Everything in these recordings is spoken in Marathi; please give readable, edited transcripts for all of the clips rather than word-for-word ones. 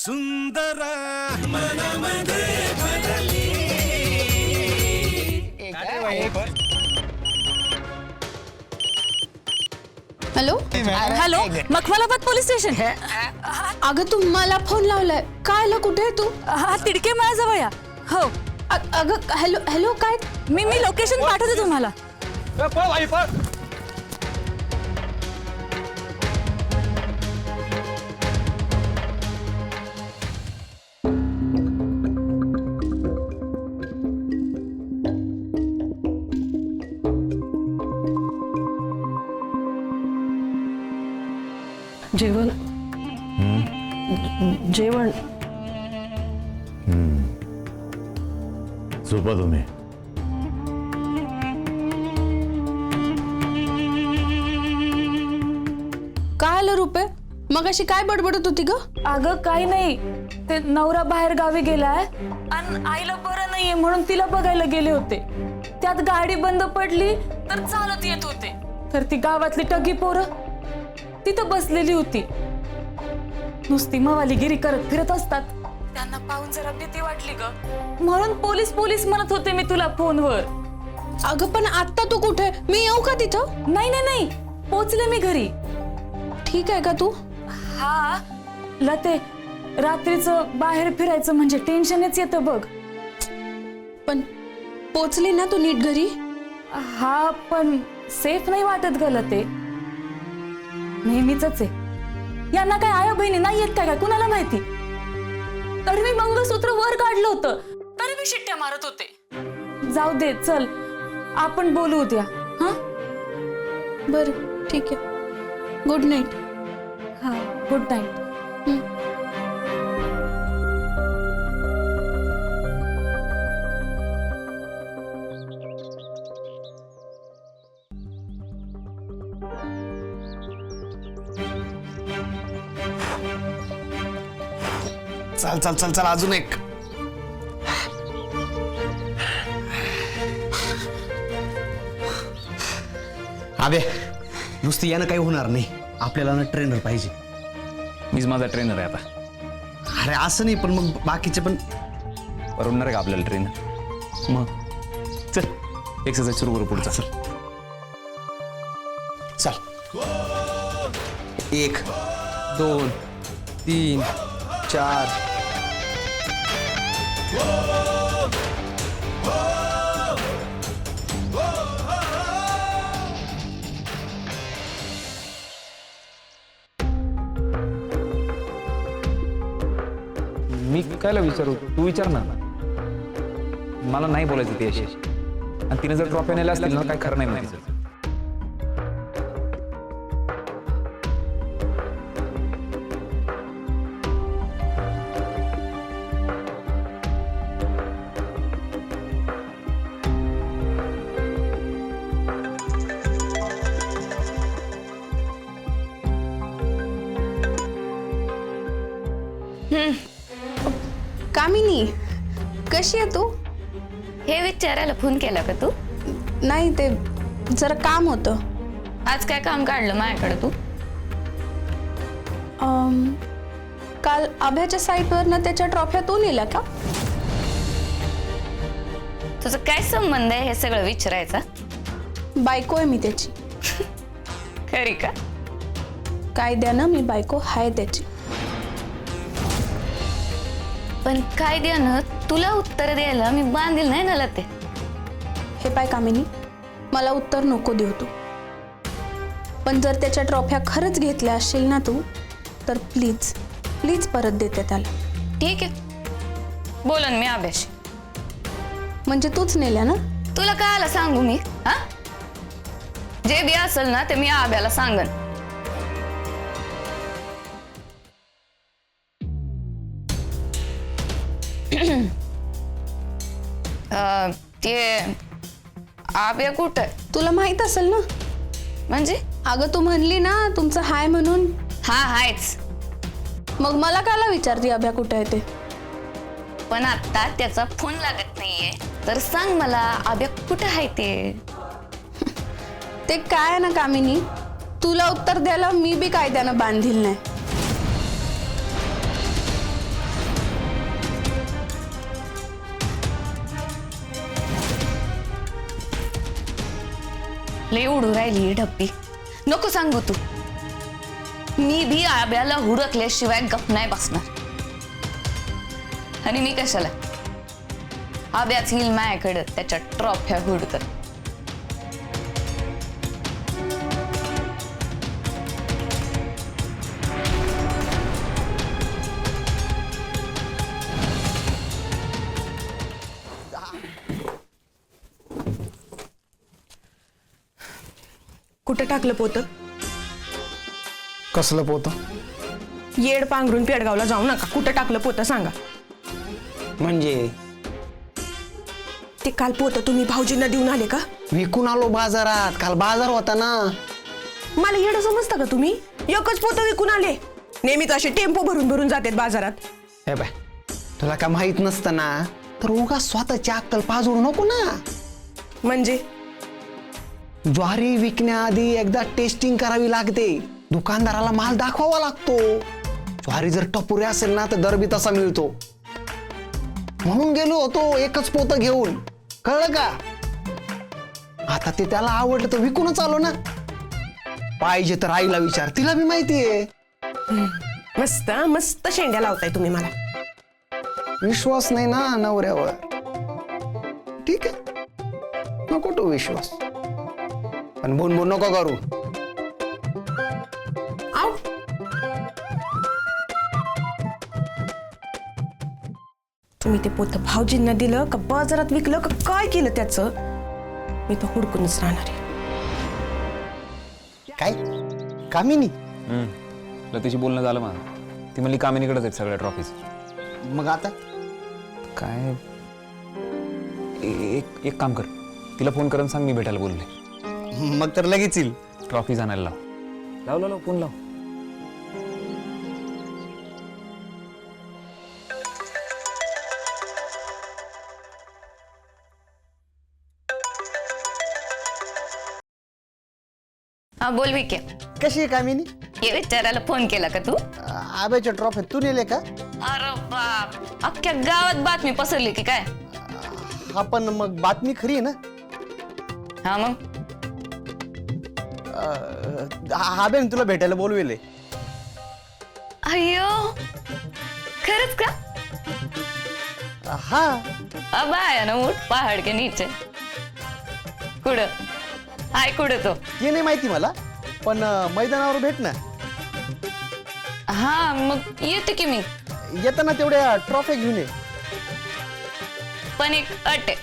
सुंदर मनामध्ये भरली. Hello hello Makhmalabad police station. अगं तू मला फोन लावलाय काय? कुठे आहे तू? हा तिडके माझ्याजवळ या. हो अगं हॅलो हॅलो काय? मी लोकेशन पाठवते तुम्हाला. जेवण जेवण झोपा तुम्ही. काय आलं रुपे? मग अशी काय बडबडत होती ग? अगं काही नाही, ते नवरा बाहेर गावी गेलाय आणि आईला बरं नाहीये म्हणून तिला बघायला गेले होते. त्यात गाडी बंद पडली तर चालत येत होते, तर ती गावातली टगी पोरं तिथं बसलेली होती. नुसती मवालीगिरी करत फिरत असतात. त्यांना पाहून जरा भीती वाटली ग, म्हणून पोलीस पोलीस म्हणत होते मी तुला फोनवर. अगं पण आता तू कुठे? मी येऊ का तिथं? नाही नाही नाही, पोचले मी घरी. ठीक आहे का तू? हा लते, रात्रीचं बाहेर फिरायचं म्हणजे टेन्शनच येतं बघ. पण पोचली ना तू नीट घरी? हा पण सेफ नाही वाटत ग लते. नेहमीच आहे, यांना काय आया बहिणी नाही येत काय? कुणाला माहिती? तर मी मंगळसूत्र वर काढलं होतं तरी मी शिट्ट्या मारत होते. जाऊ दे, चल आपण बोलू उद्या. हा बरं ठीक आहे. Good night. हा गुड नाईट. चल चल चल चल अजून एक. अबे नुसती यानं काही होणार नाही, आपल्याला ना ट्रेनर पाहिजे. मीच माझा ट्रेनर आहे आता. अरे असं नाही, पण मग बाकीचे पण परवडणार आहे का आपल्याला ट्रेनर? मग चल एक्सरसाइज सुरू करू पुढचा. चल चल. 1 2 3 4. मी कायला विचारू, तू विचार ना. मला नाही बोलायचं ती अशी, आणि तिने जर ट्रॉफी नेल्या असतील ना काय खरं नाही माहिती. कामिनी कशी आहे तू? हे विचारायला फोन केला का तू? नाही, ते जरा काम होतं. आज काय काम काढलं माझ्याकडे तू? काल आभ्याच्या साईटवरनं त्याच्या ट्रॉफ्या तू नेल्या का? तुझं काय संबंध आहे हे सगळं विचारायचा? बायको आहे मी त्याची. खरी का? कायद्यानं मी बायको हाय त्याची. पण कायद्यानं तुला उत्तर द्यायला मी बांधील नाही ना लते. हे पाय कामिनी, मला उत्तर नको देऊ तू. पण जर त्याच्या ट्रॉफ्या खरंच घेतल्या असशील ना तू, तर प्लीज प्लीज परत देते त्याला. ठीक आहे, बोलन मी आभ्याशी. म्हणजे तूच नेल्या ना? तुला काय आला सांगू मी? हा, जे बी असेल ना ते मी आभ्याला सांगन. ते आभ्या कुठं? तुला माहित असेल ना. म्हणजे? अगं तू म्हणली ना तुमचं हाय म्हणून. हा हायच. मग मला काला विचारते अभ्या कुठे आहे ते? पण आता त्याचा फोन लागत नाहीये, तर सांग मला आभ्या कुठं आहे ते? ते काय ना कामिनी, तुला उत्तर द्यायला मी बी कायद्यानं बांधील नाही. लय उडू राहिली ही डब्बी. नको सांगू तू. मी भी आब्याला हुडकल्याशिवाय गप नाही बसणार. आणि मी कशाला? आब्याच येईल माझ्याकडे त्याच्या ट्रॉफ्या हुडकत. कुठं टाकलं पोतं? कसलं पोत? येड पांघरून पेडगावला जाऊ नका. कुठं टाकलं पोतं सांगा. म्हणजे ते काल पोतं तुम्ही भाऊजींना देऊन आले का? विकून आलो बाजारात. काल बाजार होता ना. मला येडं समजता का तुम्ही? एकच पोतं विकून आले. नेहमीच असे टेम्पो भरून भरून जातात बाजारात. हे बाय, तुला का माहित नसतं ना तर उगा स्वतःची अक्कल पाजवू नको ना. म्हणजे ज्वारी विकण्याआधी एकदा टेस्टिंग करावी लागते. दुकानदाराला माल दाखवावा लागतो. ज्वारी जर टपुरी असेल ना तर दर बी तसा मिळतो. म्हणून गेलो होतो एकच पोतं घेऊन. कळलं का? आता ते त्याला आवडलं तर विकूनच आलो ना. पाहिजे तर आईला विचार, तिला बी माहितीये. मस्त मस्त शेंड्या लावताय तुम्ही मला. विश्वास नाही ना नवऱ्यावर. ठीक आहे, नको तो विश्वास. पण बोन नको करू. आव तुम्ही ते पोतं भाऊजींना दिलं का बाजारात विकलं का काय केलं त्याचं? मी तर हुडकूनच राहणार आहे. काय कामिनी? लतीशी बोलणं झालं मला. ती म्हणली कामिनीकडेच आहेत सगळ्या ट्रॉफीज. मग आता काय एक काम कर, तिला फोन करून सांग मी भेटायला बोलले. मग तर लगेच येईल. ट्रॉफीज आणायला लाव फोन लाव. हा बोल विके. कशी आहे कामिनी? ये विचारायला फोन केला का तू? आब्याच्या ट्रॉफी तू नेले का? अरे बाप, अख्ख्या गावात बातमी पसरली की काय? हा पण मग बातमी खरी आहे ना? हा मग आब्याने तुला भेटायला बोलवेले. अय्यो, खरंच का? हा. अब आया ना ऊट पहाड़ के नीचे. कुठं हाय कुठं तो? ते नाही माहिती मला, पण मैदानावर भेट ना. हा मग येते की मी. येताना तेवढ्या ट्रॉफी घेऊन ये. पण एक अट आहे.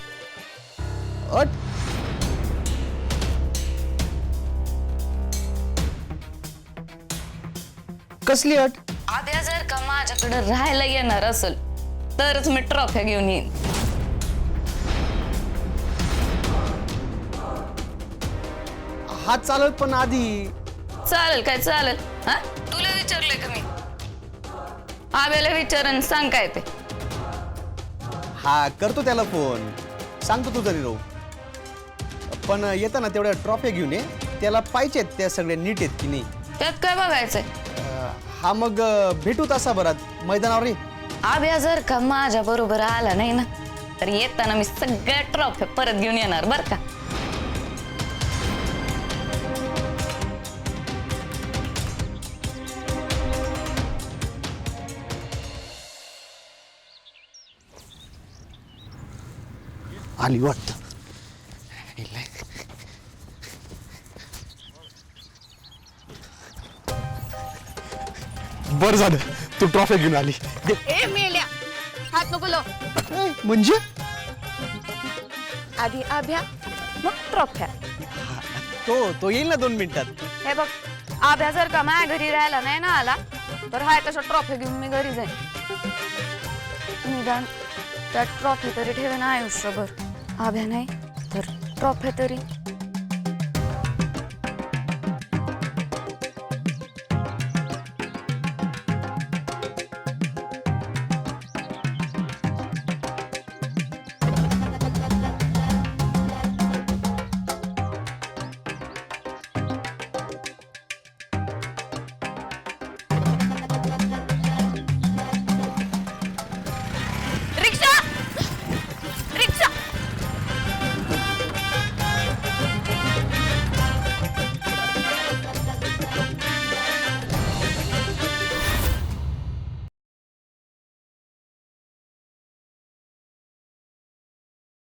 अट? कसली अट? आब्या जर का माझ्याकडे राहायला येणार असेल तरच मी ट्रॉफ्या घेऊन येईन. हा चालत, पण आधी चालेल काय चालेल? हा तुला विचारलंय का मी? आब्याला विचारन सांग काय ते. हा करतो त्याला फोन. सांगतो तू तरी राहू. पण येताना तेवढ्या ट्रॉफी घेऊन ये. त्याला पाहिजेत त्या सगळ्या नीट आहेत की नाही. त्यात काय बघायचंय? हा मग भेटू तासाभरात मैदानावर ये. आब्या जर का माझ्या बरोबर आला नाही ना तर येताना मी सगळ्या ट्रॉफ्या परत घेऊन येणार बर का. आली वाटत. बर झालं तू ट्रॉफी घेऊन आली. ए मेल्या, हात नको लाव. म्हणजे आधी आभ्या मग ट्रॉफ्या. तो येईल ना 2 मिनिटात. हे बघ, आभ्या जर का माझ्या घरी राहायला नाही ना आला तर हाय तशा ट्रॉफी घेऊन मी घरी जाईन. निदान त्या ट्रॉफी तरी ठेवेन आयुष्यभर. आभ्या नाही तर ट्रॉफी तरी.